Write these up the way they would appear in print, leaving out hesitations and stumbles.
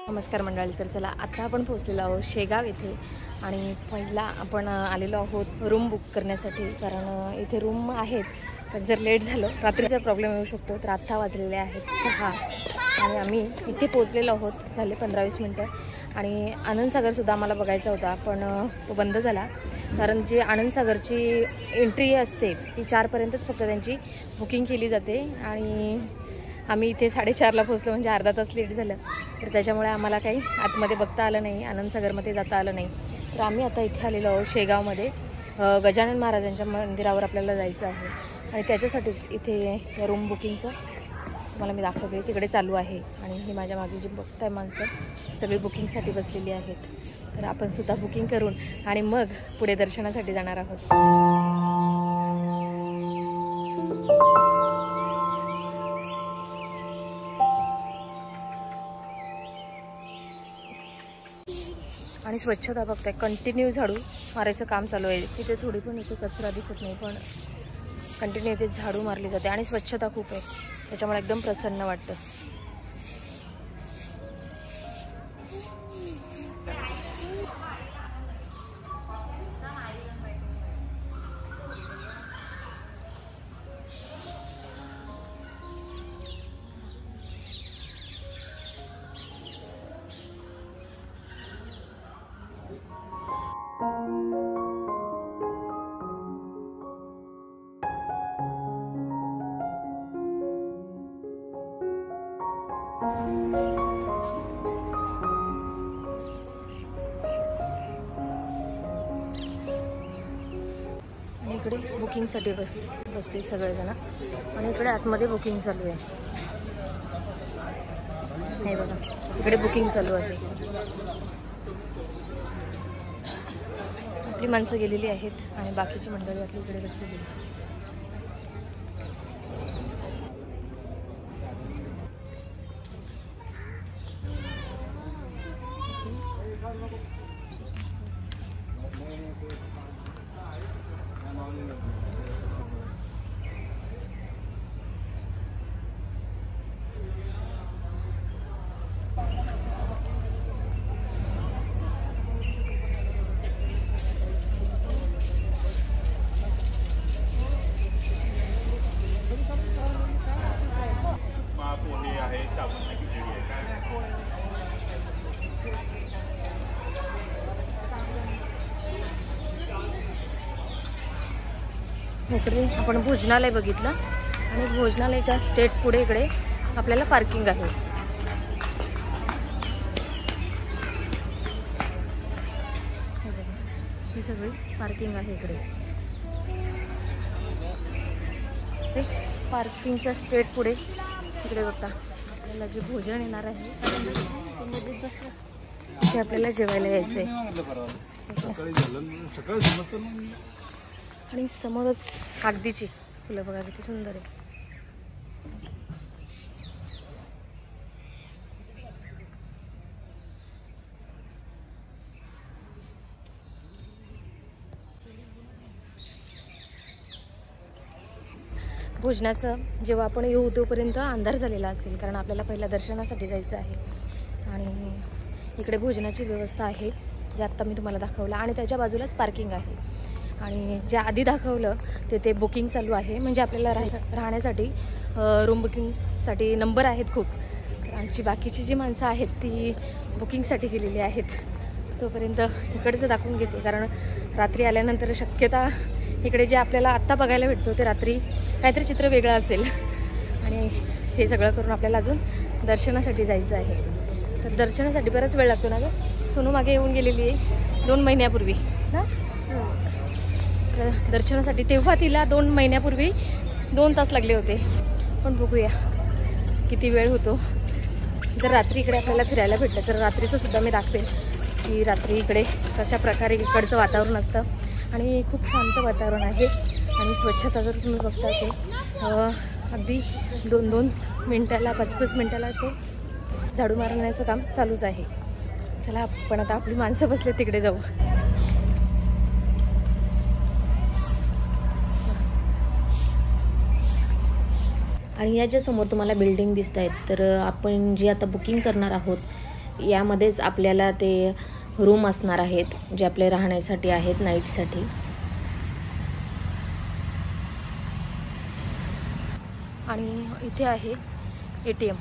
नमस्कार मंडळी. तर चला आता आपण पोहोचलेलो आहोत शेगाव येथे आणि पहिला आपण आलेलो आहोत रूम बुक करण्यासाठी, कारण इथे रूम आहेत पण जर लेट झालं रात्रीचा प्रॉब्लेम येऊ शकतो. तर आत्ता वाजलेले आहेत 6 आणि आम्ही इथे पोहोचलेलो आहोत. झाले 15-20 मिनटं आणि आनंदसागरसुद्धा आम्हाला बघायचा होता पण तो बंद झाला, कारण जी आनंदसागरची एंट्री असते ती 4पर्यंतच फक्त त्यांची बुकिंग केली जाते आणि आम्ही इथे 4:30ला पोहोचलो, म्हणजे अर्धा तास लेट झालं. तर त्याच्यामुळे आम्हाला काही आतमध्ये बघता आलं नाही, आनंदसागरमध्ये जाता आलं नाही. तर आम्ही आता इथे आलेलो आहोत शेगावमध्ये. गजानन महाराजांच्या मंदिरावर आपल्याला जायचं आहे आणि त्याच्यासाठीच इथे रूम बुकिंगचं तुम्हाला मी दाखवते. तिकडे चालू आहे आणि ही माझ्या मागे जी बघताय माणसं सगळी बुकिंगसाठी बसलेली आहेत. तर आपण सुद्धा बुकिंग करून आणि मग पुढे दर्शनासाठी जाणार आहोत. आणि स्वच्छता बघताय, कंटिन्यू झाडू मारायचं काम चालू आहे. तिथे थोडी पण इथे कचरा दिसत नाही, पण कंटिन्यू इथे झाडू मारली जाते आणि स्वच्छता खूप आहे, त्याच्यामुळे एकदम प्रसन्न वाटतं. इकडे बुकिंगसाठी बसते सगळेजण आणि इकडे आतमध्ये बुकिंग चालू आहे. हे बघा, इकडे बुकिंग चालू आहे. आपली माणसं गेलेली आहेत आणि बाकीची मंडळी आपली इकडे बसलेली आहेत. इकडे आपण भोजनालय बघितलं आणि भोजनालयाच्या स्टेट पुढे इकडे आपल्याला पार्किंग आहे. ही सगळी पार्किंग आहे इकडे. पार्किंगच्या स्टेट पुढे इकडे बघता आपल्याला जे भोजन येणार आहे ते आपल्याला जेवायला यायचं आहे. आणि समोरच कागदीची फुलं बघा किती सुंदर आहे. भोजनाचं जेव्हा आपण येऊ तोपर्यंत अंधार झालेला असेल, कारण आपल्याला पहिल्या दर्शनासाठी जायचं आहे. आणि इकडे भोजनाची व्यवस्था आहे जे आत्ता मी तुम्हाला दाखवलं आणि त्याच्या बाजूलाच पार्किंग आहे. आणि जे आधी दाखवलं ते बुकिंग चालू आहे, म्हणजे आपल्याला राहण्यासाठी रूम बुकिंगसाठी नंबर आहेत खूप. आमची बाकीची जी माणसं आहेत ती बुकिंगसाठी गेलेली आहेत. तोपर्यंत इकडचं दाखवून घेते, कारण रात्री आल्यानंतर शक्यता इकडे जे आपल्याला आत्ता बघायला भेटतो ते रात्री काहीतरी चित्र वेगळं असेल आणि हे सगळं करून आपल्याला अजून दर्शनासाठी जायचं आहे. तर दर्शनासाठी बराच वेळ लागतो ना गं. सोनू मागे येऊन गेलेली आहे 2 महिन्यापूर्वी ना दर्शनासाठी. तेव्हा तिला 2 महिन्यापूर्वी 2 तास लागले होते. पण बघूया किती वेळ होतो. जर रात्री इकडे आपल्याला फिरायला भेटलं तर रात्रीचं सुद्धा मी दाखवेन की रात्री इकडे कशा प्रकारे इकडचं वातावरण असतं. आणि खूप शांत वातावरण आहे आणि स्वच्छता जर तुम्ही बघता ते अगदी 2-2 मिनटाला 5-5 मिनटाला असे झाडू मारण्याचं काम चालूच आहे. चला आपण आता आपली माणसं बसले तिकडे जाऊ. आणि याच्या समोर तुम्हाला बिल्डिंग दिसत आहेत. तर आपण जी आता बुकिंग करणार आहोत यामध्येच आपल्याला ते रूम असणार आहेत जे आपले राहण्यासाठी आहेत नाईटसाठी. आणि इथे आहे ATM,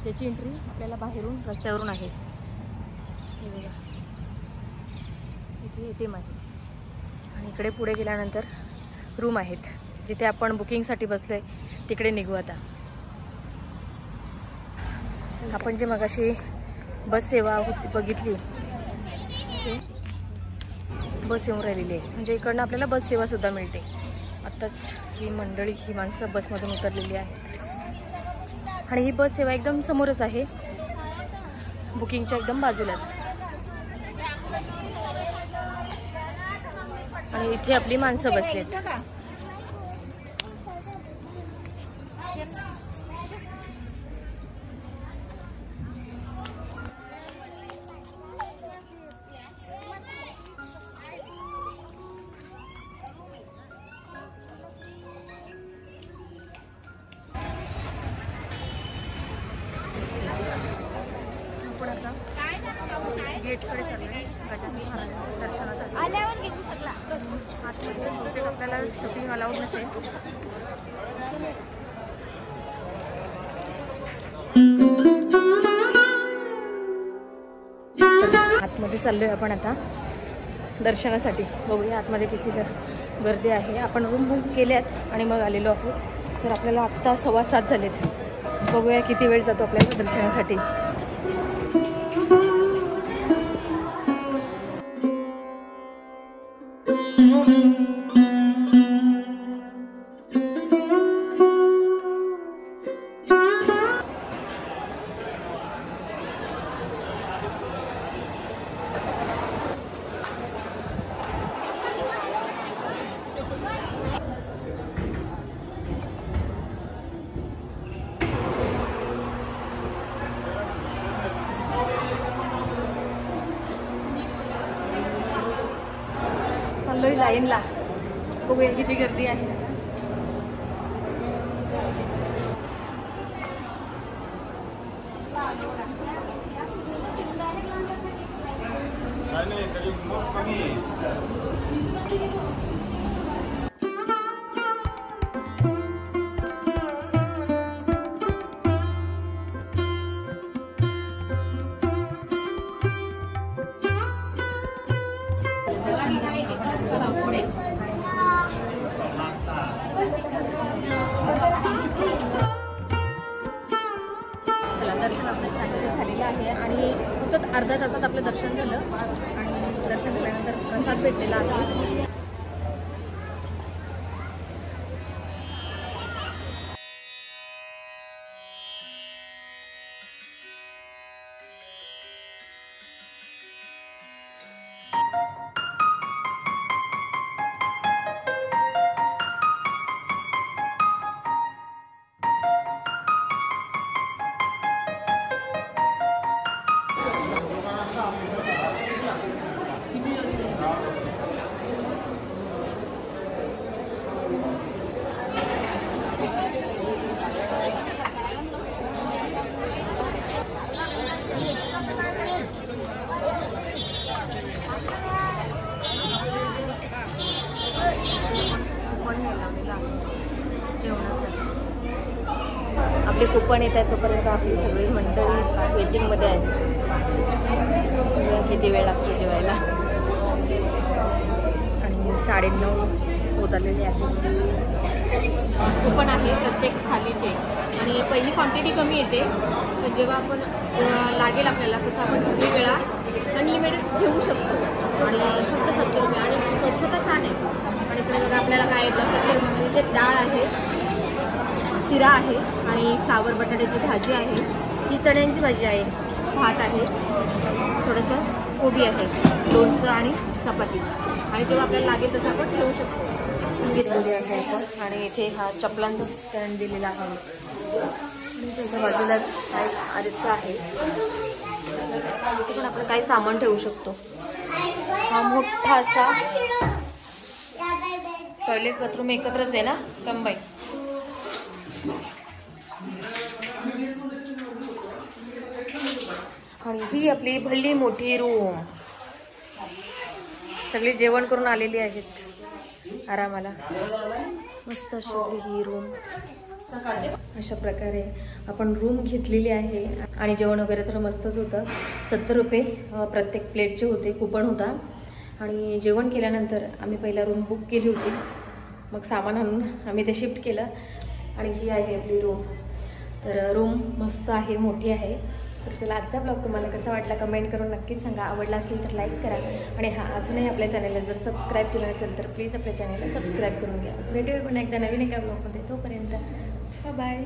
त्याची एंट्री आपल्याला बाहेरून रस्त्यावरून आहे. हे बघा, इथे ATM आहे आणि इकडे पुढे गेल्यानंतर रूम आहेत जिथे आपण बुकिंगसाठी बसलो आहे. तिकडे निघू आता. आपण जे मगाशी बस सेवा होती बघितली, बस येऊन राहिलेली आहे, म्हणजे इकडनं आपल्याला बस सेवासुद्धा मिळते. आत्ताच ही मंडळी, ही माणसं बसमधून उतरलेली आहेत आणि ही बस सेवा एकदम समोरच आहे, बुकिंगच्या एकदम बाजूलाच. आणि इथे आपली माणसं बसलेत. गेटकडे चाललोय गजानन महाराजांच्या दर्शनासाठी. आतमध्ये बहुतेक आपल्याला शूटिंग अलाउड नसेल. आतमध्ये चाललोय आपण आता दर्शनासाठी. बघूया आतमध्ये किती गर्दी आहे. आपण रूम बुक केल्यात आणि मग आलेलो आहोत. तर आपल्याला आत्ता 7:15 झालेत. बघूया किती वेळ जातो आपल्याला दर्शनासाठी. लाईनला बघूया किती गर्दी आहे. दर्शन आपलं छान झालेलं आहे आणि फक्त अर्ध्या तासात आपलं दर्शन झालं आणि दर्शन झाल्यानंतर प्रसाद भेटलेला आहे. आपले कुपन येत आहेत तोपर्यंत आपली सगळी मंडळी वेटिंगमध्ये आहेत. किती वेळ लागतो जेवायला आणि 9:30 होत आलेले आहे. कुपन आहे प्रत्येक थालीचे आणि पहिली क्वांटिटी कमी येते, पण जेव्हा आपण लागेल आपल्याला तसं आपण किती वेळा अनलिमिटेड घेऊ शकतो आणि फक्त 70 रुपये आणि स्वच्छता छान आहे. आणि इकडे बघा आपल्याला काय येतं 70 रुपये ते डाळ आहे, शिरा आहे आणि फ्लावर बटाट्याची भाजी आहे, ही चण्यांची भाजी आहे, भात आहे, थोडंसं कोबी आहे, लोणचं आणि चपाती. आणि जेव्हा आपल्याला लागेल तसं आपण ठेवू शकतो. घेतलेली आहे आपण आणि इथे हा चपलांचा स्टँड दिलेला आहे आणि त्याच्या बाजूलाच हा एक आरसा आहे. इथे पण आपण काही सामान ठेवू शकतो. हा मोठा असा टॉयलेट बाथरूम एकत्रच आहे ना कंबाईन. आणि ही आपली भल्ली मोठी रूम. सगळी जेवण करून आलेली आहेत आरामाला. मस्त अशी ही रूम. अशा प्रकारे आपण रूम घेतलेली आहे आणि जेवण वगैरे तर मस्तच होतं. 70 रुपये प्रत्येक प्लेटचे होते, कुपन होता. आणि जेवण केल्यानंतर आम्ही पहिला रूम बुक केली होती, मग सामान आणून आम्ही ते शिफ्ट केलं आणि ही आहे आपली रूम. तर रूम मस्त आहे, मोठी आहे. तर चला, आजचा ब्लॉग तुम्हाला कसा वाटला कमेंट करून नक्कीच सांगा. आवडला असेल तर लाईक करा आणि हा अजूनही आपल्या चॅनलला जर सबस्क्राईब केलं नसेल तर प्लीज आपल्या चॅनलला सबस्क्राईब करून घ्या. भेटूया पुन्हा एकदा नवीन एका ब्लॉगमध्ये. तोपर्यंत बाय.